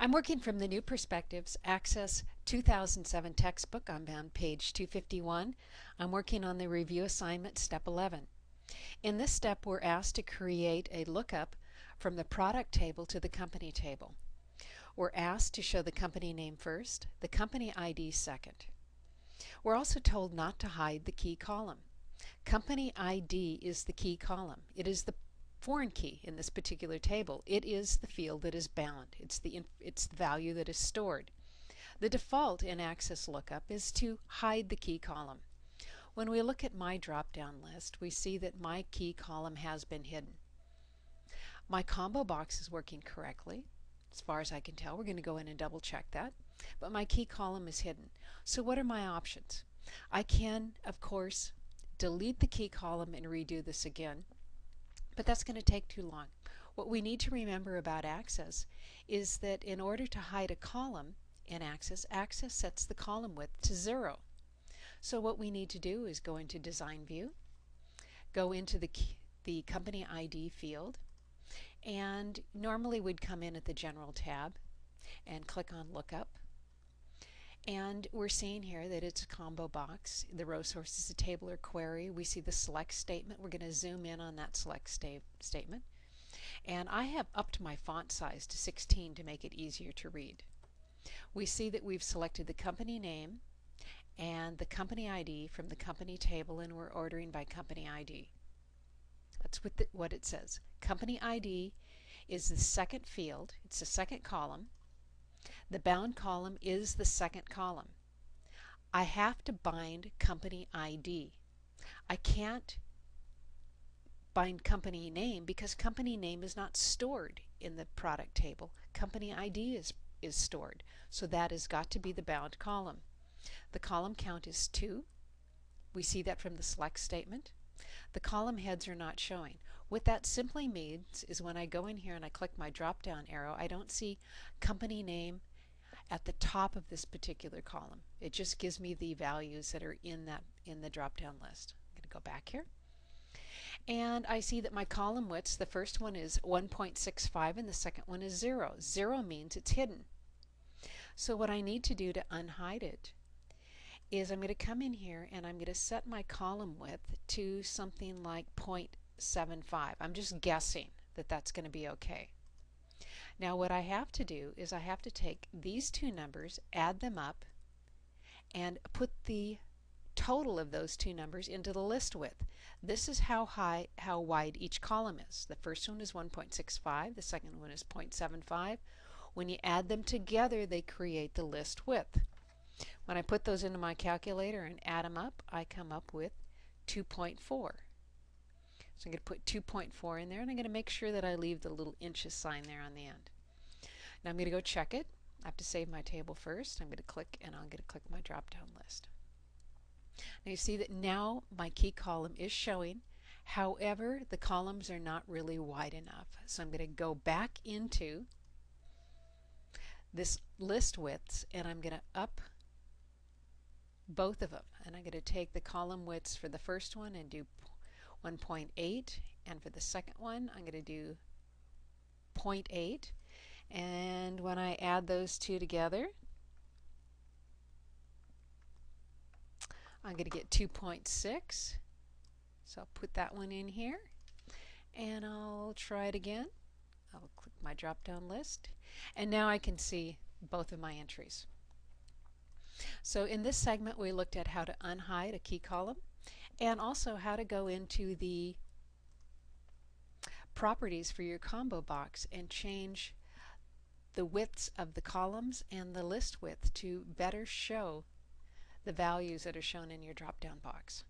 I'm working from the New Perspectives Access 2007 textbook. I'm on page 251. I'm working on the review assignment, step 11. In this step, we're asked to create a lookup from the product table to the company table. We're asked to show the company name first, the company ID second. We're also told not to hide the key column. Company ID is the key column. It is the foreign key in this particular table. It is the field that is bound. It's the value that is stored. The default in Access Lookup is to hide the key column. When we look at my drop-down list, we see that my key column has been hidden. My combo box is working correctly. As far as I can tell, we're going to go in and double check that. But my key column is hidden. So what are my options? I can, of course, delete the key column and redo this again. But that's going to take too long. What we need to remember about Access is that in order to hide a column in Access, Access sets the column width to 0. So what we need to do is go into Design View, go into the Company ID field, and normally we'd come in at the General tab and click on Lookup. And we're seeing here that it's a combo box. The row source is a table or query. We see the select statement. We're going to zoom in on that select statement. And I have upped my font size to 16 to make it easier to read. We see that we've selected the company name and the company ID from the company table, and we're ordering by company ID. That's what it says. Company ID is the second field. It's the second column. The bound column is the second column. I have to bind company ID. I can't bind company name because company name is not stored in the product table. Company ID is stored. So that has got to be the bound column. The column count is 2. We see that from the select statement. The column heads are not showing. What that simply means is when I go in here and I click my drop down arrow, I don't see company name at the top of this particular column. It just gives me the values that are in the drop down list. I'm going to go back here. And I see that my column widths, the first one is 1.65 and the second one is 0. 0 means it's hidden. So what I need to do to unhide it is I'm going to come in here and I'm going to set my column width to something like 0.75. I'm just guessing that that's going to be okay. Now what I have to do is I have to take these two numbers, add them up, and put the total of those two numbers into the list width. This is how wide each column is. The first one is 1.65, the second one is 0.75. When you add them together, they create the list width. When I put those into my calculator and add them up, I come up with 2.4. So I'm going to put 2.4 in there, and I'm going to make sure that I leave the little inches sign there on the end. Now I'm going to go check it. I have to save my table first. I'm going to click, and I'm going to click my drop-down list. Now you see that now my key column is showing. However, the columns are not really wide enough. So I'm going to go back into this list widths, and I'm going to up both of them. And I'm going to take the column widths for the first one and do 1.8, and for the second one I'm going to do 0.8, and when I add those two together I'm going to get 2.6. So I'll put that one in here and I'll try it again. I'll click my drop down list, and now I can see both of my entries. So in this segment we looked at how to unhide a key column and also how to go into the properties for your combo box and change the widths of the columns and the list width to better show the values that are shown in your drop-down box.